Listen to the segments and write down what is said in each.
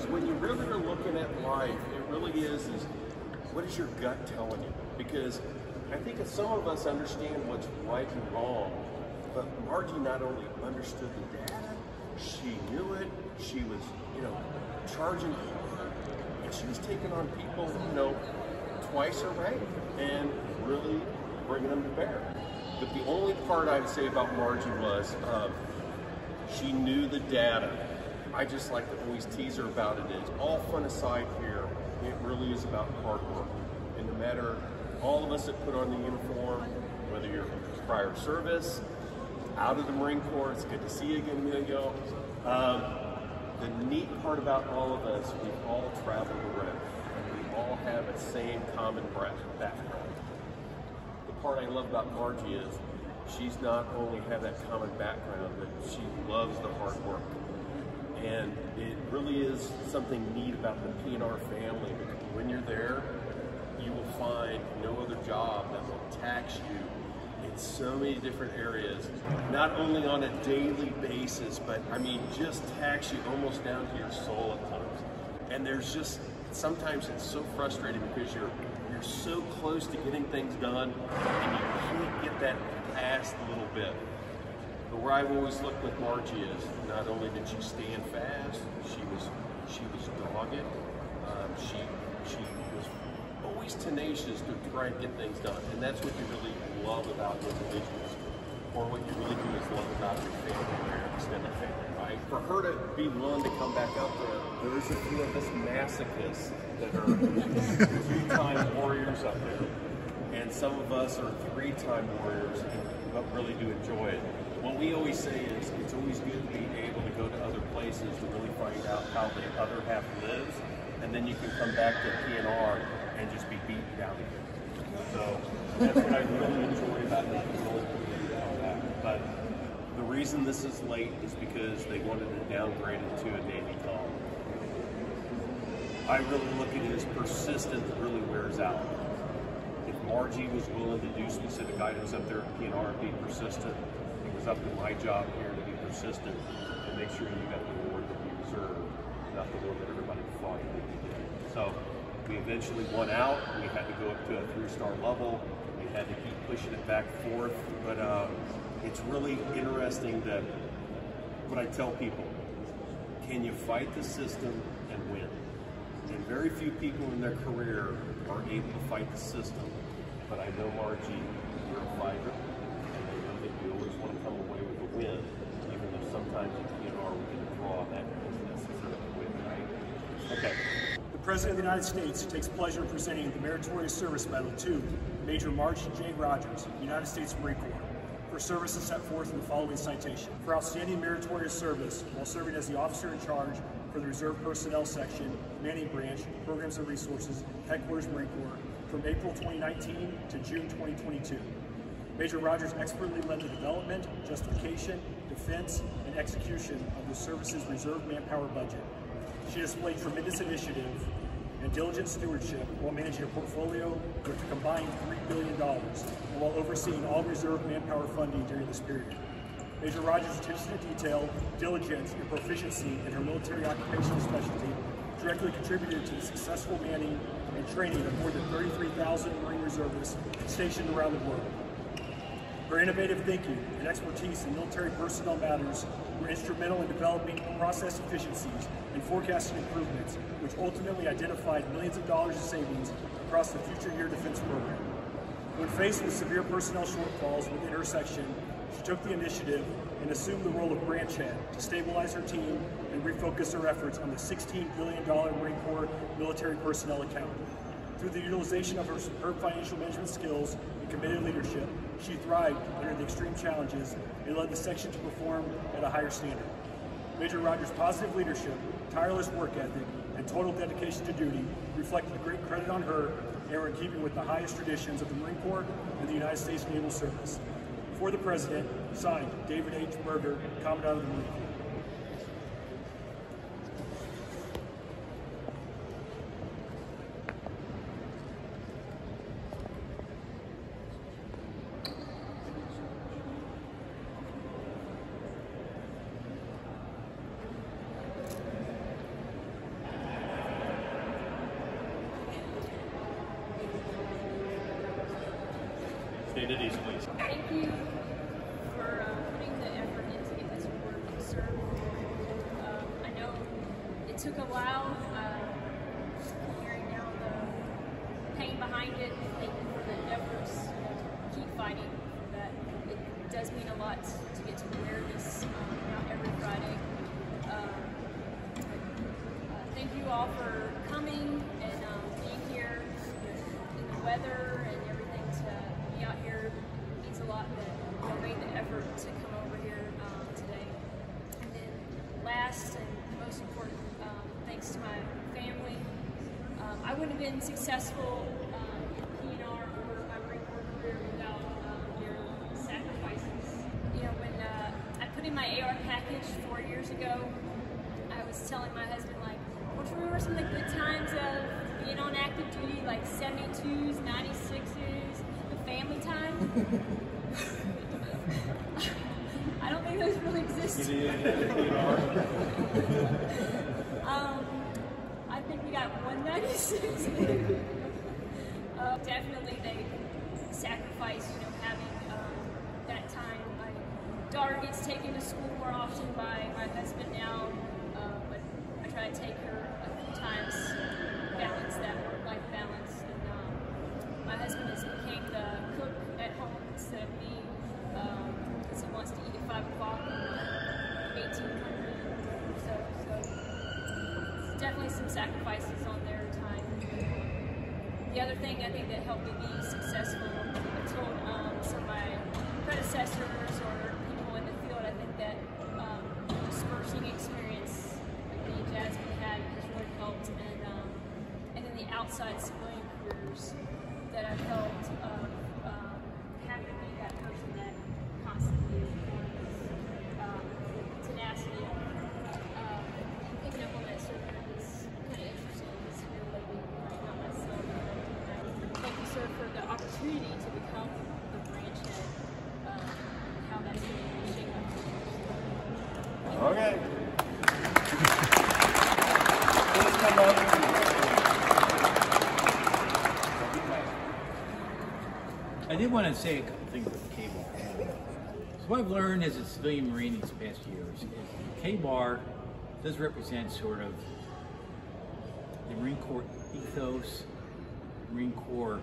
because when you really are looking at life, it really is what is your gut telling you? Because I think that some of us understand what's right and wrong, but Margie not only understood the data, she knew it, she was, charging hard, and she was taking on people, twice her rank and really bringing them to bear. But the only part I'd say about Margie was she knew the data. I just like to always tease her about it is, all fun aside here, it really is about hard work. And no matter all of us that put on the uniform, whether you're prior service, out of the Marine Corps, it's good to see you again, Emilio. The neat part about all of us, we've all traveled around, and we all have a same common background. The part I love about Margie is she's not only had that common background, but she loves the hard work. And it really is something neat about the P&R family, because when you're there, you will find no other job that will tax you in so many different areas, not only on a daily basis, but I mean, just tax you almost down to your soul at times. And there's just, sometimes it's so frustrating because you're so close to getting things done and you can't get that past a little bit. But where I've always looked with Margie is, not only did she stand fast, she was dogged, she was always tenacious to try and get things done. And that's what you really love about individuals, or what you really do is love about your family or your extended family, right? For her to be willing to come back up there's a few of us masochists that are 2-time warriors up there. And some of us are 3-time warriors, but really do enjoy it. What we always say is it's always good to be able to go to other places to really find out how the other half lives, and then you can come back to P&R and just be beaten down again. So that's what I really enjoy about that. But the reason this is late is because they wanted to downgrade it to a Navy column. I really look at it as persistence really wears out. If Margie was willing to do specific items up there at P&R and be persistent, it was up to my job here to be persistent and make sure you got the award that you deserve, not the award that everybody thought you did. So we eventually won out. We had to go up to a 3-star level. We had to keep pushing it back forth. But it's really interesting that what I tell people, can you fight the system and win? And very few people in their career are able to fight the system. But I know, Margie, you're a fighter, and I know that you always want to come away with a win, even though sometimes you are we can draw that necessarily win, right? Okay. The President of the United States takes pleasure in presenting the Meritorious Service Medal to Major Margie J. Rodgers, United States Marine Corps, for services set forth in the following citation. For outstanding meritorious service while serving as the officer in charge for the Reserve Personnel Section, Manning Branch, Programs and Resources, Headquarters Marine Corps, from April 2019 to June 2022. Major Rodgers expertly led the development, justification, defense, and execution of the service's reserve manpower budget. She displayed tremendous initiative and diligent stewardship while managing a portfolio with a combined $3 billion, and while overseeing all reserve manpower funding during this period. Major Rodgers' attention to detail, diligence, and proficiency in her military occupational specialty directly contributed to the successful manning and training of more than 33,000 Marine Reservists stationed around the world. Her innovative thinking and expertise in military personnel matters were instrumental in developing process efficiencies and forecasting improvements, which ultimately identified millions of dollars in savings across the future year defense program. When faced with severe personnel shortfalls within her section, she took the initiative and assumed the role of branch head to stabilize her team and refocus her efforts on the $16 billion Marine Corps military personnel account. Through the utilization of her superb financial management skills and committed leadership, she thrived under the extreme challenges and led the section to perform at a higher standard. Major Rodgers' positive leadership, tireless work ethic, and total dedication to duty reflected great credit on her and were in keeping with the highest traditions of the Marine Corps and the United States Naval Service. For the President, signed, David H. Berger, Commandant of the Marine Corps. attendees, please. Thank you for putting the effort in to get this award, sir. I know it took a while. Hearing now the pain behind it, thank you for the efforts. Keep fighting for that. It does mean a lot to get to wear this out every Friday. Thank you all for coming and being here in the weather and everything. To be out here means a lot that you made the effort to come over here today. And then last and most important, thanks to my family. I wouldn't have been successful in P&R or my Marine Corps career without your sacrifices. You know, when I put in my AR package 4 years ago, I was telling my husband, like, don't you remember some of the good times of being on active duty, like 72s, 96s, the family time? I don't think those really exist. I think we got 196. Definitely they sacrifice, you know, having that time. My daughter gets taken to school more often by my husband now, but I try to take her a few times, balance that work-life balance. And my husband has became the cook at home instead of me, because he wants to eat at 5 o'clock and 1800 or so. So definitely some sacrifices on their time. The other thing I think that helped me be successful, I told some of my predecessors or people in the field, I think that dispersing experience like me and Jasmine had has really helped, and then the outside civilian careers that I felt having to be that person that constantly tenacity and picking up on that server is kind of interesting. It's here lately, not myself. Thank you, sir, for the opportunity to become the branch head. How that's going to shape up. Okay. Please come up. I did want to say a couple things about the K-bar. So what I've learned as a civilian Marine these past years is the K-bar does represent sort of the Marine Corps ethos, Marine Corps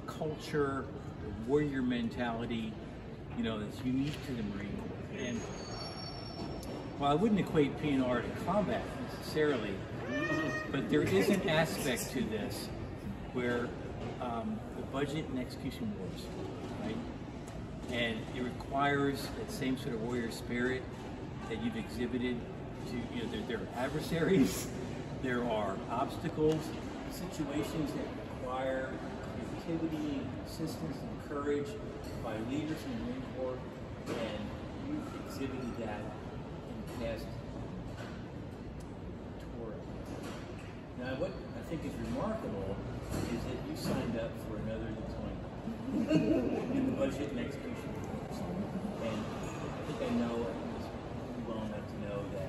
culture, the warrior mentality, you know, that's unique to the Marine Corps. And while I wouldn't equate P&R to combat necessarily, but there is an aspect to this where the budget and execution wars, right? And it requires that same sort of warrior spirit that you've exhibited to, you know, there are adversaries, there are obstacles, situations that require creativity, persistence, and courage by leaders in the Marine Corps, and you've exhibited that in past tour. Now, what I think is remarkable is that you signed up for another deployment in the budget and execution force. And I think I know, well enough to know that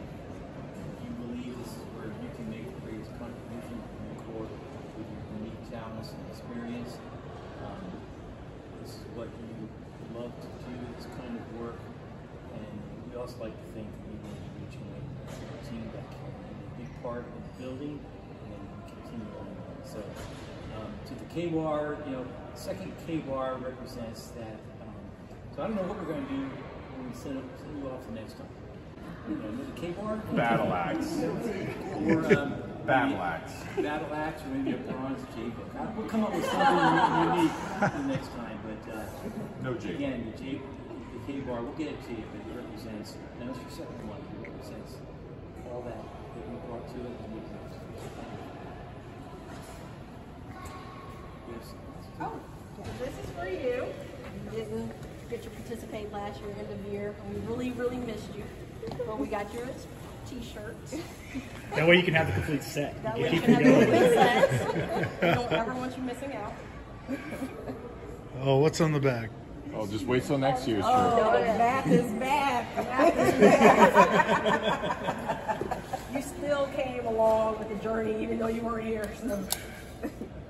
you believe this is where you can make the greatest contribution to the Marine Corps with your unique talents and experience. This is what you love to do, this kind of work. And we also like to think that you're going to be reaching a team that can be a big part of building and continue on. So, to the K-bar, you know, second K-bar represents that. So I don't know what we're going to do when we send you off the next time. You know, the K-bar? Battle axe. Or Battle axe. Battle axe, or maybe a bronze J-book. We'll come up with something unique the next time. But No J. again, the K-bar, we'll get it to you, but it represents, now it's your second one, it represents all that we brought to it. Yes. Oh, this is for you. You didn't get to participate last year, end of year. We really, really missed you. But we got your t-shirts. That way you can have the complete set. That way you can have the complete set. We don't ever want you missing out. Oh, what's on the back? Oh, just wait till next year's trip. Oh, the back is back. The back is back. You still came along with the journey even though you weren't here. So.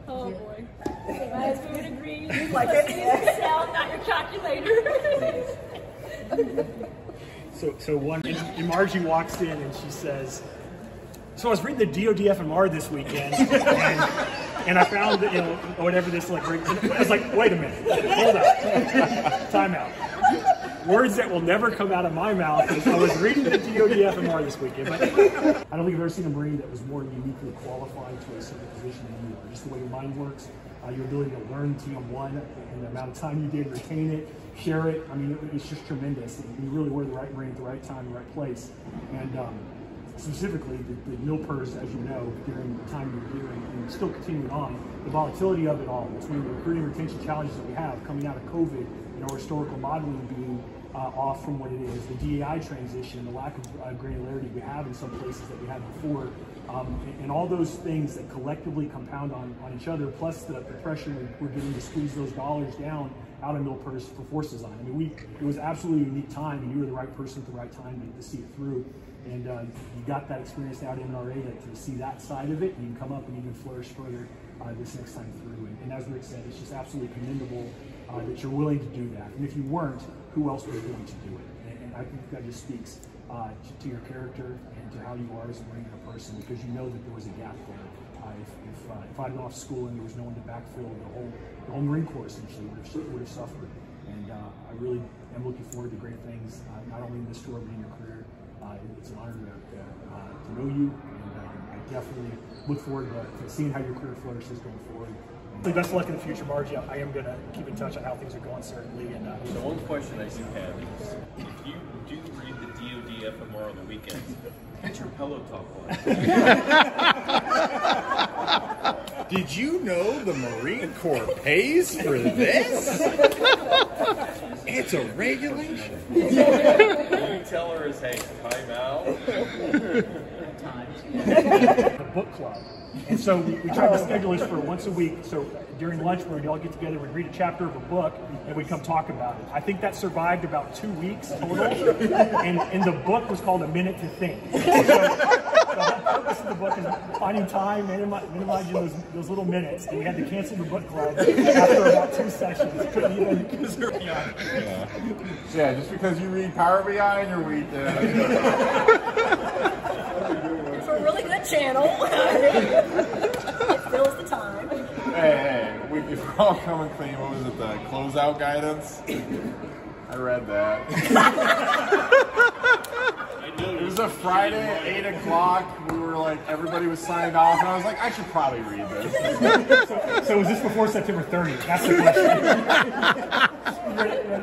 Oh boy. My husband would agree. Like it. Sound, not your calculator. So one, and Margie walks in and she says, so I was reading the DOD FMR this weekend, and I found that, whatever this, like, I was like, wait a minute, hold up, time out. Words that will never come out of my mouth. I was reading the DOD FMR this weekend, but I don't think I've ever seen a Marine that was more uniquely qualified to a certain position than you are. Just the way your mind works, your ability to learn TM1 and the amount of time you did, retain it, share it. I mean, it's just tremendous. You really were the right Marine at the right time, the right place. And specifically, the MILPERS, as you know, during the time you were here and still continuing on, the volatility of it all, between the recruiting and retention challenges that we have coming out of COVID, historical modeling being off from what it is, the DEI transition, the lack of granularity we have in some places that we had before, and all those things that collectively compound on each other, plus the pressure we're getting to squeeze those dollars down out of MILPERS for force design. I mean, it was absolutely a unique time, and you were the right person at the right time to see it through. And you got that experience now at NRA to see that side of it, and you can come up and even flourish further this next time through. And as Rick said, it's just absolutely commendable that you're willing to do that. And if you weren't, who else was willing to do it? And I think that just speaks to your character and to how you are as a Marine and a person, because you know that there was a gap there. If I'd gone off school and there was no one to backfill, the whole Marine Corps essentially would have suffered. And I really am looking forward to great things, not only in this tour, but in your career. It's an honor to know you, and I definitely look forward to seeing how your career flourishes going forward. Best of luck in the future, Margie. I am going to keep in touch on how things are going, certainly. And so one question I do have is, if you do read the DOD FMR on the weekends, what's your pillow talk like? Did you know the Marine Corps pays for this? It's a regulation. What you tell her is, hey, time out. The book club. And so we tried to schedule this for once a week. So during lunch, we'd all get together, we'd read a chapter of a book, and we'd come talk about it. I think that survived about 2 weeks total. And the book was called A Minute to Think. So the whole purpose of the book is finding time, minimizing those little minutes. And we had to cancel the book club after about 2 sessions. Couldn't even Yeah, just because you read Power BI in your week. It's a really good channel. It fills the time. Hey, if we're all coming clean, what was it, the closeout guidance? I read that. It was a Friday at 8 o'clock. We were like, everybody was signed off, and I was like, I should probably read this. So was this before September 30th? That's the question.